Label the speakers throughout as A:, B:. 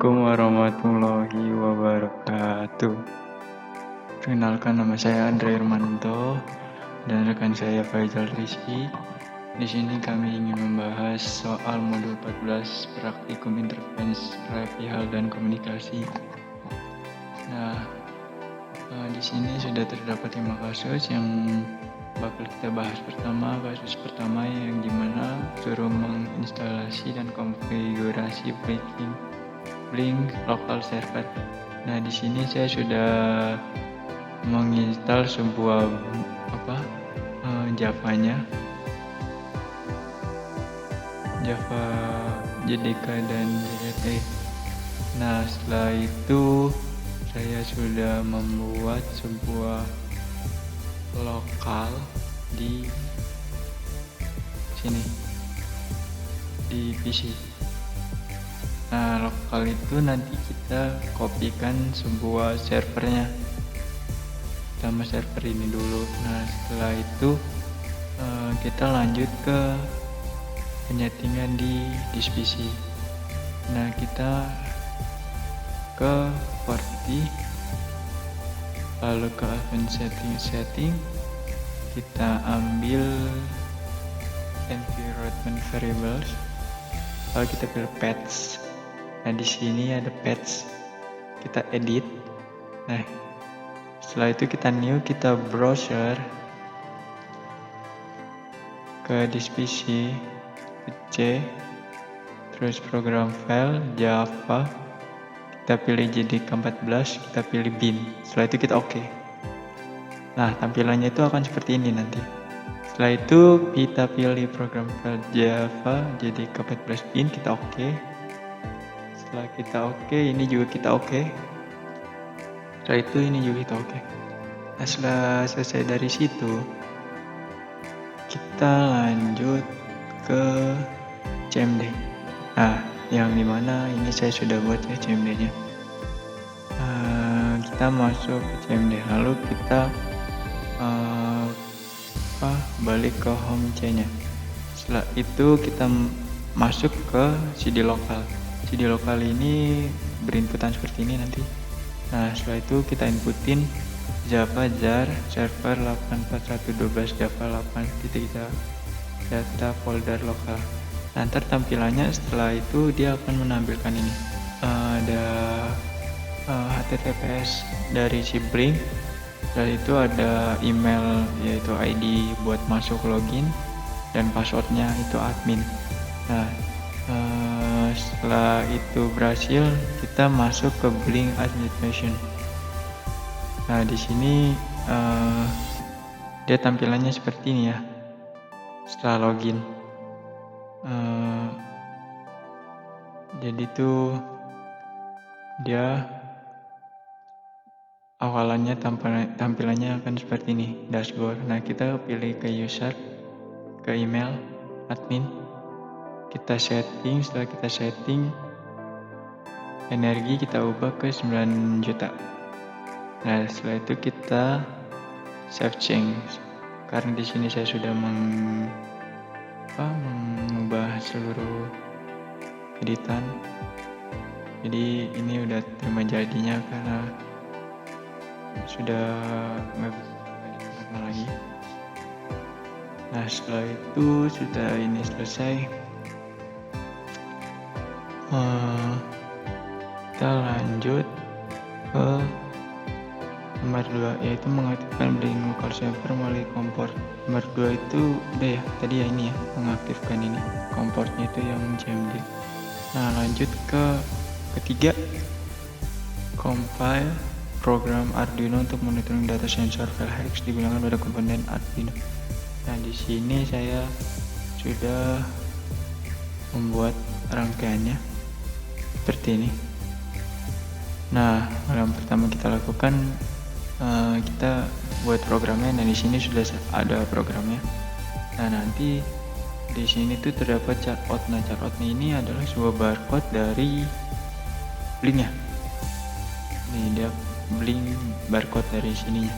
A: Assalamualaikum warahmatullahi wabarakatuh. Perkenalkan, nama saya Andre Hermanto dan rekan saya Faizal Rizky. Di sini kami ingin membahas soal modul 14 praktikum intervensi terapi hal dan komunikasi. Di sini sudah terdapat 5 kasus yang bakal kita bahas. Kasus pertama yang dimana suruh menginstalasi dan konfigurasi Blink local server. Nah, di sini saya sudah menginstal sebuah Java-nya, Java JDK dan JDT. Nah, setelah itu saya sudah membuat sebuah lokal di sini di PC. Nah, lokal itu nanti kita kopikan sebuah servernya. Pertama server ini dulu. Nah, setelah itu kita lanjut ke penyetingan di disk PC. Nah, kita ke Forti, lalu ke advanced setting, kita ambil environment variables, lalu kita pilih patch. Nah, di sini ada patch, kita edit. Nah, setelah itu kita new, kita browser ke disk PC, C, terus program file Java, kita pilih JDK14, kita pilih bin. Setelah itu kita oke. Nah, tampilannya itu akan seperti ini nanti. Setelah itu kita pilih program file Java JDK14 bin, kita oke. Setelah kita oke, ini juga kita oke. Setelah itu ini juga kita oke. Nah, setelah selesai dari situ, kita lanjut ke CMD. Nah, yang dimana ini saya sudah buat ya CMD-nya. Kita masuk ke CMD, lalu kita balik ke home C-nya. Setelah itu kita masuk ke CD lokal. CD lokal ini berinputan seperti ini nanti. Nah, setelah itu kita inputin Java jar server 84112 Java 8 data folder lokal. Nanti tampilannya setelah itu dia akan menampilkan ini. Ada HTTPS dari si Blink. Setelah itu ada email yaitu ID buat masuk login dan passwordnya itu admin. Nah, setelah itu berhasil, kita masuk ke Blink Administration. Nah, di sini dia tampilannya seperti ini ya. Setelah login, jadi tuh dia awalannya tampilannya akan seperti ini, dashboard. Nah, kita pilih ke user, ke email admin, kita setting. Setelah kita setting, energi kita ubah ke 9 juta. Nah, setelah itu kita save change. Karena di sini saya sudah mengubah seluruh editan. Jadi ini udah terima jadinya karena sudah nggak bisa edit lagi. Nah, setelah itu sudah ini selesai. Kita lanjut ke nomor 2, yaitu mengaktifkan Blink local server melalui kompor. Nomor 2 itu udah ya, tadi ya ini ya, mengaktifkan ini komportnya itu yang CMD. Nah, lanjut ke ketiga, compile program Arduino untuk monitoring data sensor file hex digunakan pada komponen Arduino. Nah, di sini saya sudah membuat rangkaiannya seperti ini. Nah, yang pertama kita lakukan, kita buat programnya. Nah, di sini sudah ada programnya. Nah, nanti di sini tuh terdapat checkout. Nah, checkout ini adalah sebuah barcode dari Blink ya. Nih, dia Blink barcode dari sininya.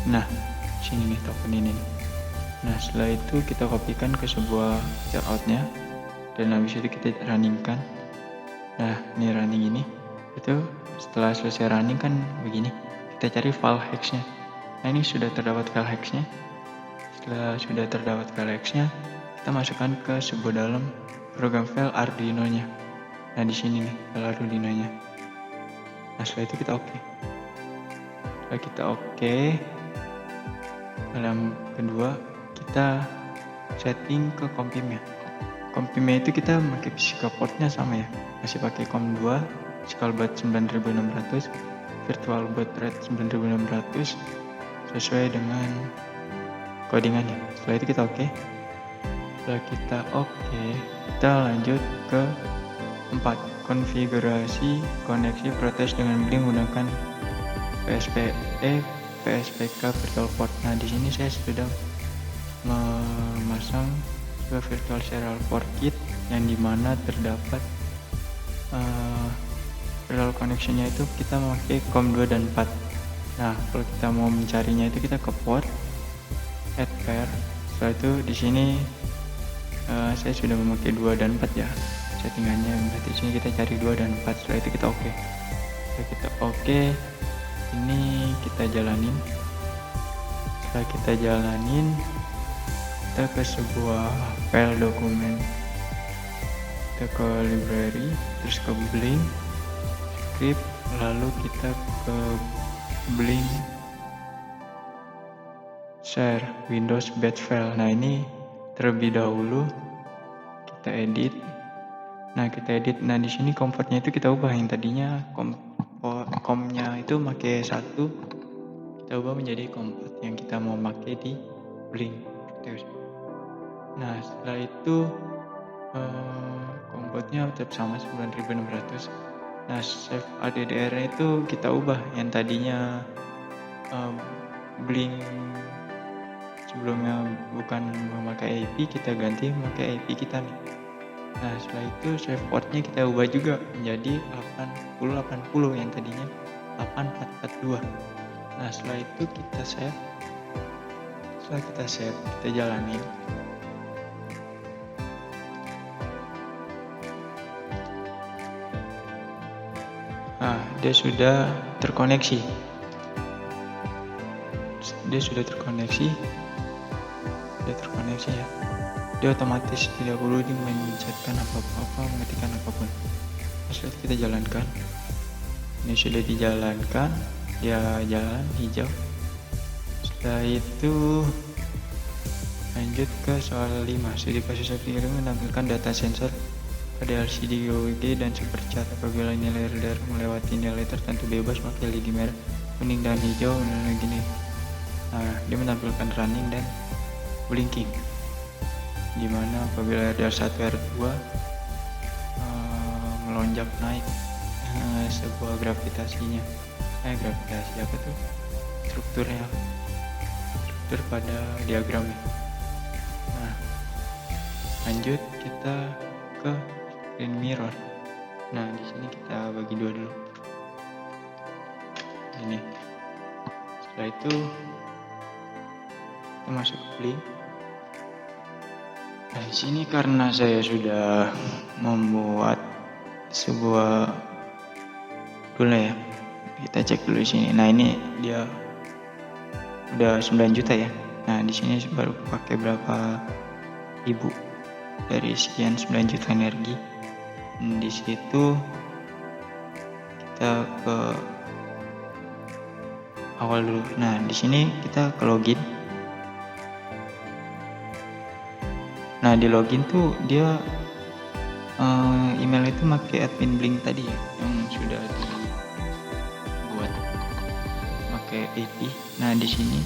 A: Nah, sini nih token ini nih. Nah, setelah itu kita kopikan ke sebuah checkout-nya dan habis itu kita runningkan. Nah, ini running ini. Itu setelah selesai running kan begini. Kita cari file hex-nya. Nah, ini sudah terdapat file hex-nya. Setelah sudah terdapat file hex-nya, kita masukkan ke sebuah dalam program file Arduino-nya. Nah, di sini nih file Arduino-nya. Nah, setelah itu kita oke. Setelah kita oke, dalam kedua kita setting ke compim-nya. Compim-nya itu kita pakai physical port-nya sama ya. Masih pakai COM2, physical baud 9600, virtual baud rate 9600 sesuai dengan codingannya. Setelah itu kita oke. Setelah kita oke, kita lanjut ke 4. Konfigurasi koneksi protes dengan Blink menggunakan PSPK Virtual Port. Nah, di sini saya sudah memasang sebuah virtual serial port kit yang dimana terdapat virtual connection-nya itu kita memakai COM2 dan 4. Nah, kalau kita mau mencarinya itu kita ke port add pair. Setelah itu di sini saya sudah memakai 2 dan 4 ya settingannya, berarti di sini kita cari 2 dan 4. Setelah itu kita oke. Setelah kita oke, ini kita jalanin. Setelah kita jalanin, kita ke sebuah file dokumen, kita ke library, terus ke Blink script, lalu kita ke Blink share Windows batch file. Nah, ini terlebih dahulu kita edit. Nah, di sini comfortnya itu kita ubah, yang tadinya comnya itu pakai 1, kita ubah menjadi comfort yang kita mau pakai di Blink. Nah, setelah itu comfortnya tetap sama 9600. Nah, save ADDR itu kita ubah, yang tadinya Blink sebelumnya bukan memakai IP, kita ganti memakai IP kita nih. Nah, setelah itu save portnya kita ubah juga menjadi 8080 yang tadinya 8442. Nah, setelah itu kita save. Setelah kita save, kita jalanin. Nah, dia sudah terkoneksi. Ya. Dia otomatis, tidak perlu mencetkan apa-apa, mengetikkan apapun. Setelah kita jalankan. Ini sudah dijalankan, dia jalan hijau. Setelah itu lanjut ke soal 5. Studi kasus aplikasi menampilkan data sensor pada LCD GOG dan superchat. Apabila nilai radar melewati nilai tertentu bebas, maka LED merah, kuning, dan hijau gini. Nah, dia menampilkan running dan blinking, dimana apabila radar 1 R2 melonjak naik sebuah gravitasi apa tuh, struktur pada diagramnya. Nah, lanjut kita ke screen mirror. Nah, di sini kita bagi 2 dulu. Ini. Setelah itu kita masuk ke Blink. Nah, di sini karena saya sudah membuat sebuah dulu ya, kita cek dulu di sini. Nah, ini dia udah 9 juta ya. Nah, di sini baru pakai berapa ribu dari sekian 9 juta energi. Di situ kita ke awal dulu. Nah, di sini kita ke login. Nah, di login tuh dia email itu pakai admin Blink tadi ya, yang sudah dibuat pakai IP. Nah, di sini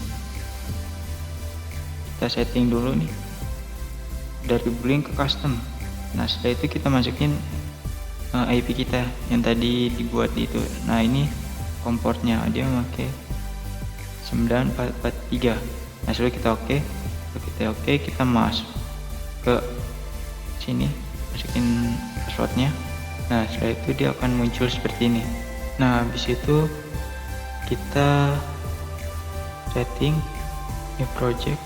A: kita setting dulu nih dari Blink ke custom. Nah, setelah itu kita masukin IP kita yang tadi dibuat itu. Nah, ini komportnya dia pakai 9443. Nah, setelah kita oke, kita masuk ke sini, masukin passwordnya. Nah, setelah itu dia akan muncul seperti ini. Nah, habis itu kita setting new project.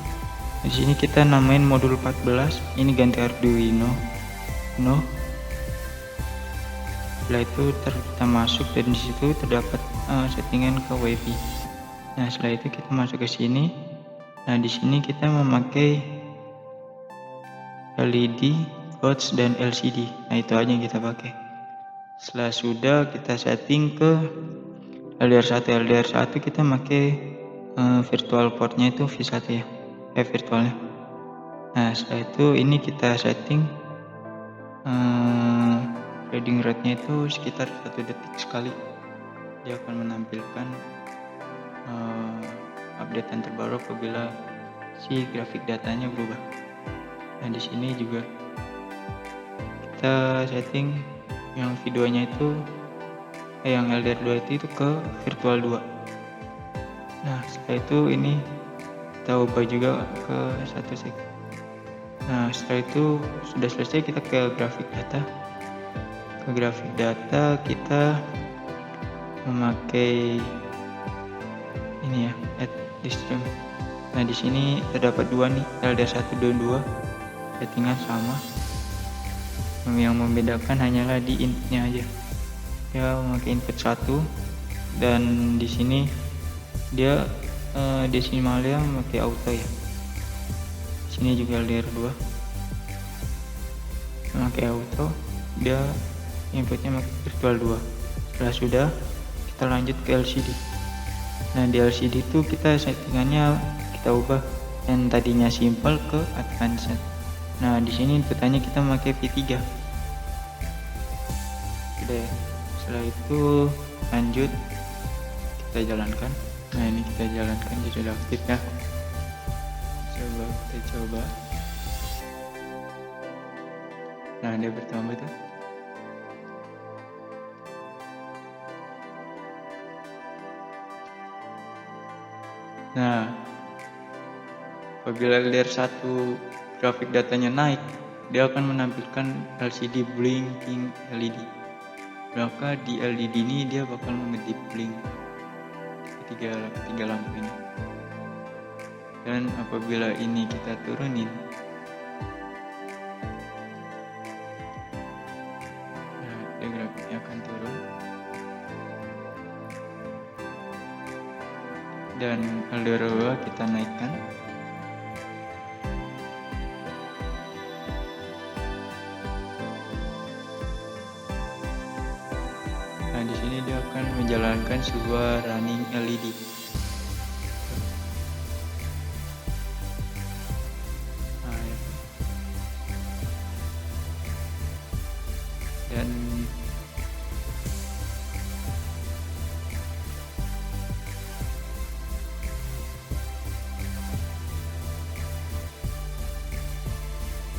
A: Di sini kita namain modul 14. Ini ganti Arduino. Setelah itu kita masuk dan di situ terdapat settingan ke WiFi. Nah, setelah itu kita masuk ke sini. Nah, di sini kita memakai LED, LUTs dan LCD. Nah, itu aja yang kita pakai. Setelah sudah kita setting ke LDR1. LDR1 kita pakai virtual portnya itu V1 ya, virtualnya. Nah, setelah itu ini kita setting fading rate-nya itu sekitar 1 detik sekali. Dia akan menampilkan updatean terbaru apabila si grafik datanya berubah. Nah, di sini juga kita setting yang videonya itu yang LDR2 itu ke virtual 2. Nah, setelah itu ini kita ubah juga ke 1 sek. Nah, setelah itu sudah selesai, kita ke grafik data. Ke grafik data kita memakai ini ya, add stream. Nah, di sini terdapat dua nih, LDR1 dan 2. Settingan sama. Yang membedakan hanyalah di inputnya aja. Dia memakai input 1 dan di sini dia desimalnya memakai auto ya. Sini juga LDR2 memakai auto, dia inputnya memakai virtual 2. Setelah sudah, kita lanjut ke LCD. Nah, di LCD itu kita settingannya kita ubah yang tadinya simple ke advanced. Nah, di sini inputannya kita memakai V3. Sudah ya. Setelah itu lanjut kita jalankan. Nah, ini kita jalankan, jadi sudah aktif ya. Kita coba. Nah, dia bertambah tuh. Nah, apabila LDR1 grafik datanya naik, dia akan menampilkan LCD blinking LED. Maka di LED ini dia bakal mengedip blink tiga lampu ini. Dan apabila ini kita turunin, nah, dia grafiknya akan turun. Dan LDR2 kita naikkan. Nah, di sini dia akan menjalankan sebuah running LED. Nah, ya. Dan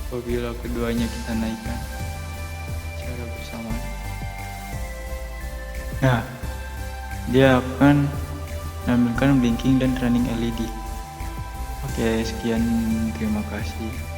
A: apabila keduanya kita naikkan secara bersamaan, nah, dia akan menampilkan blinking dan running LED. Oke, sekian, terima kasih.